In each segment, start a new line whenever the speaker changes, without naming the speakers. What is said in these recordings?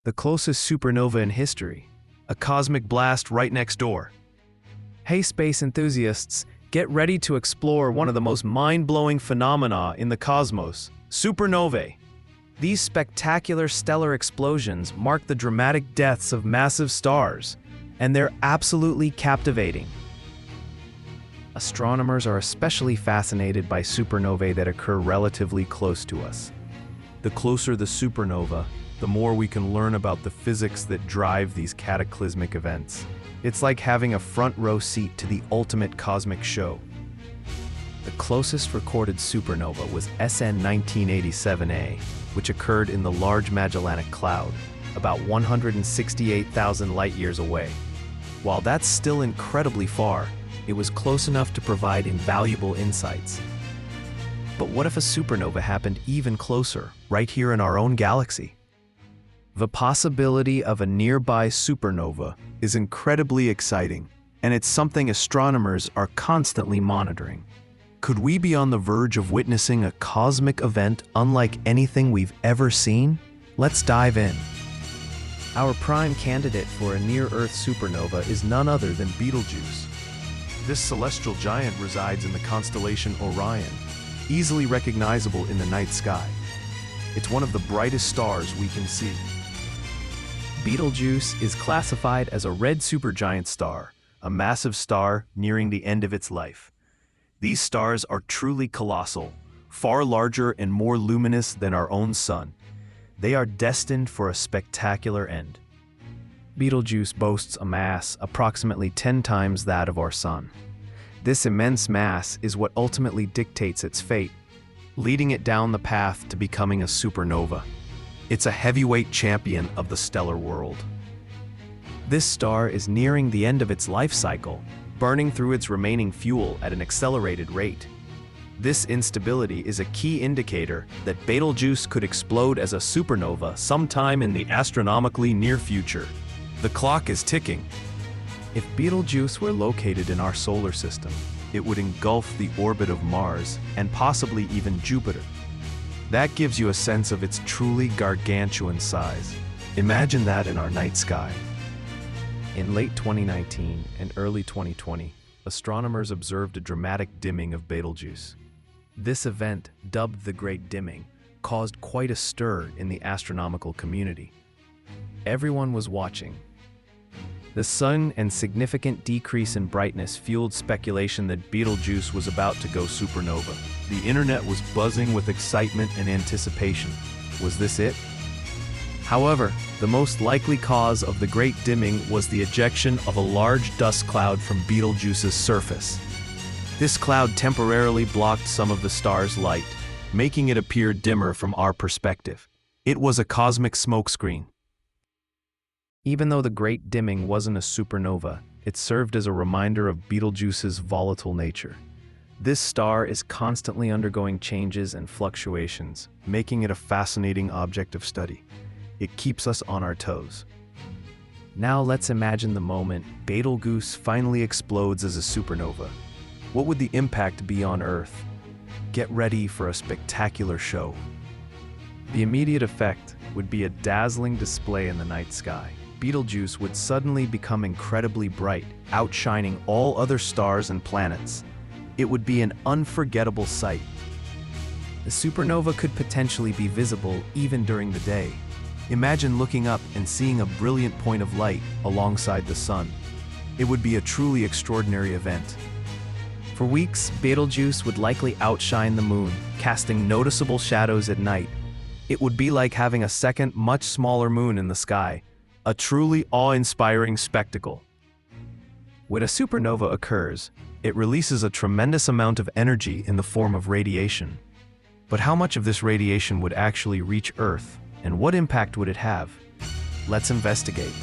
the closest supernova in history, a cosmic blast right next door. Hey space enthusiasts, get ready to explore one of the most mind-blowing phenomena in the cosmos, supernovae. These spectacular stellar explosions mark the dramatic deaths of massive stars, and they're absolutely captivating. Astronomers are especially fascinated by supernovae that occur relatively close to us. The closer the supernova, the more we can learn about the physics that drive these cataclysmic events. It's like having a front row seat to the ultimate cosmic show. The closest recorded supernova was SN 1987A, which occurred in the Large Magellanic Cloud, about 168,000 light-years away. While that's still incredibly far, it was close enough to provide invaluable insights. But what if a supernova happened even closer, right here in our own galaxy? The possibility of a nearby supernova is incredibly exciting, and it's something astronomers are constantly monitoring. Could we be on the verge of witnessing a cosmic event unlike anything we've ever seen? Let's dive in. Our prime candidate for a near-Earth supernova is none other than Betelgeuse. This celestial giant resides in the constellation Orion, easily recognizable in the night sky. It's one of the brightest stars we can see. Betelgeuse is classified as a red supergiant star, a massive star nearing the end of its life. These stars are truly colossal, far larger and more luminous than our own sun. They are destined for a spectacular end. Betelgeuse boasts a mass approximately 10 times that of our sun. This immense mass is what ultimately dictates its fate, leading it down the path to becoming a supernova. It's a heavyweight champion of the stellar world. This star is nearing the end of its life cycle, burning through its remaining fuel at an accelerated rate. This instability is a key indicator that Betelgeuse could explode as a supernova sometime in the astronomically near future. The clock is ticking. If Betelgeuse were located in our solar system, it would engulf the orbit of Mars and possibly even Jupiter. That gives you a sense of its truly gargantuan size. Imagine that in our night sky. In late 2019 and early 2020, astronomers observed a dramatic dimming of Betelgeuse. This event, dubbed the Great Dimming, caused quite a stir in the astronomical community. Everyone was watching. The sun and significant decrease in brightness fueled speculation that Betelgeuse was about to go supernova. The internet was buzzing with excitement and anticipation. Was this it? However, the most likely cause of the Great Dimming was the ejection of a large dust cloud from Betelgeuse's surface. This cloud temporarily blocked some of the star's light, making it appear dimmer from our perspective. It was a cosmic smokescreen. Even though the Great Dimming wasn't a supernova, it served as a reminder of Betelgeuse's volatile nature. This star is constantly undergoing changes and fluctuations, making it a fascinating object of study. It keeps us on our toes. Now let's imagine the moment Betelgeuse finally explodes as a supernova. What would the impact be on Earth? Get ready for a spectacular show. The immediate effect would be a dazzling display in the night sky. Betelgeuse would suddenly become incredibly bright, outshining all other stars and planets. It would be an unforgettable sight. The supernova could potentially be visible even during the day. Imagine looking up and seeing a brilliant point of light alongside the sun. It would be a truly extraordinary event. For weeks, Betelgeuse would likely outshine the moon, casting noticeable shadows at night. It would be like having a second, much smaller moon in the sky. A truly awe-inspiring spectacle. When a supernova occurs, it releases a tremendous amount of energy in the form of radiation. But how much of this radiation would actually reach Earth, and what impact would it have? Let's investigate.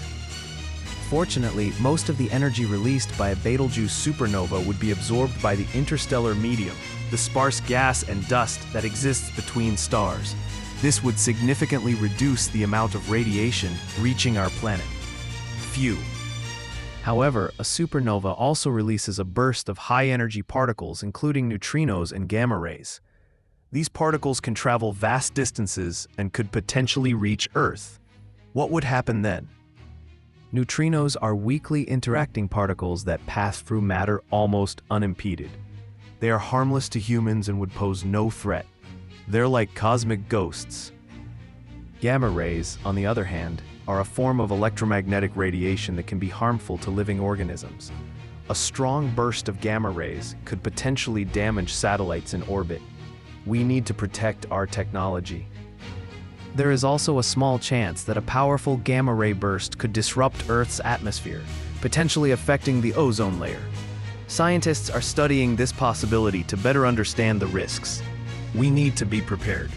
Fortunately, most of the energy released by a Betelgeuse supernova would be absorbed by the interstellar medium, the sparse gas and dust that exists between stars. This would significantly reduce the amount of radiation reaching our planet. Phew. However, a supernova also releases a burst of high-energy particles, including neutrinos and gamma rays. These particles can travel vast distances and could potentially reach Earth. What would happen then? Neutrinos are weakly interacting particles that pass through matter almost unimpeded. They are harmless to humans and would pose no threat. They're like cosmic ghosts. Gamma rays, on the other hand, are a form of electromagnetic radiation that can be harmful to living organisms. A strong burst of gamma rays could potentially damage satellites in orbit. We need to protect our technology. There is also a small chance that a powerful gamma ray burst could disrupt Earth's atmosphere, potentially affecting the ozone layer. Scientists are studying this possibility to better understand the risks. We need to be prepared.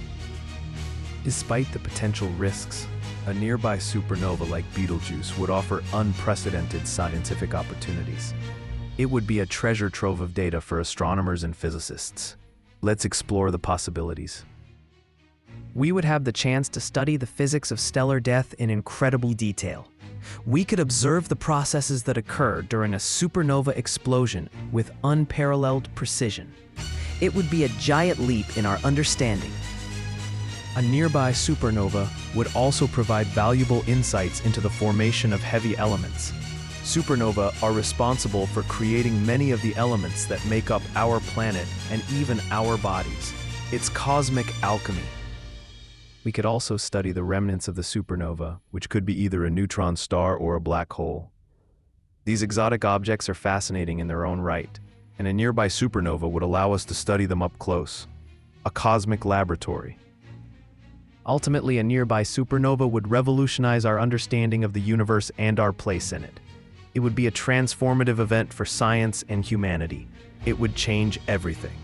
Despite the potential risks, a nearby supernova like Betelgeuse would offer unprecedented scientific opportunities. It would be a treasure trove of data for astronomers and physicists. Let's explore the possibilities.
We would have the chance to study the physics of stellar death in incredible detail. We could observe the processes that occur during a supernova explosion with unparalleled precision. It would be a giant leap in our understanding. A nearby supernova would also provide valuable insights into the formation of heavy elements. Supernovae are responsible for creating many of the elements that make up our planet and even our bodies. It's cosmic alchemy. We could also study the remnants of the supernova, which could be either a neutron star or a black hole. These exotic objects are fascinating in their own right, and a nearby supernova would allow us to study them up close. A cosmic laboratory. Ultimately, a nearby supernova would revolutionize our understanding of the universe and our place in it. It would be a transformative event for science and humanity. It would change everything.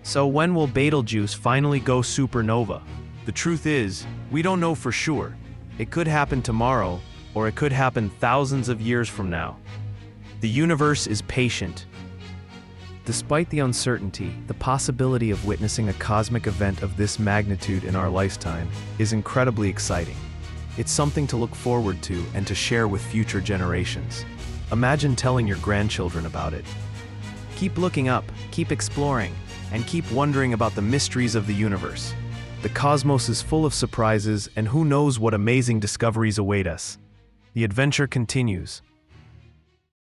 So when will Betelgeuse finally go supernova? The truth is, we don't know for sure. It could happen tomorrow, or it could happen thousands of years from now. The universe is patient. Despite the uncertainty, the possibility of witnessing a cosmic event of this magnitude in our lifetime is incredibly exciting. It's something to look forward to and to share with future generations. Imagine telling your grandchildren about it. Keep looking up, keep exploring, and keep wondering about the mysteries of the universe. The cosmos is full of surprises, and who knows what amazing discoveries await us. The adventure continues.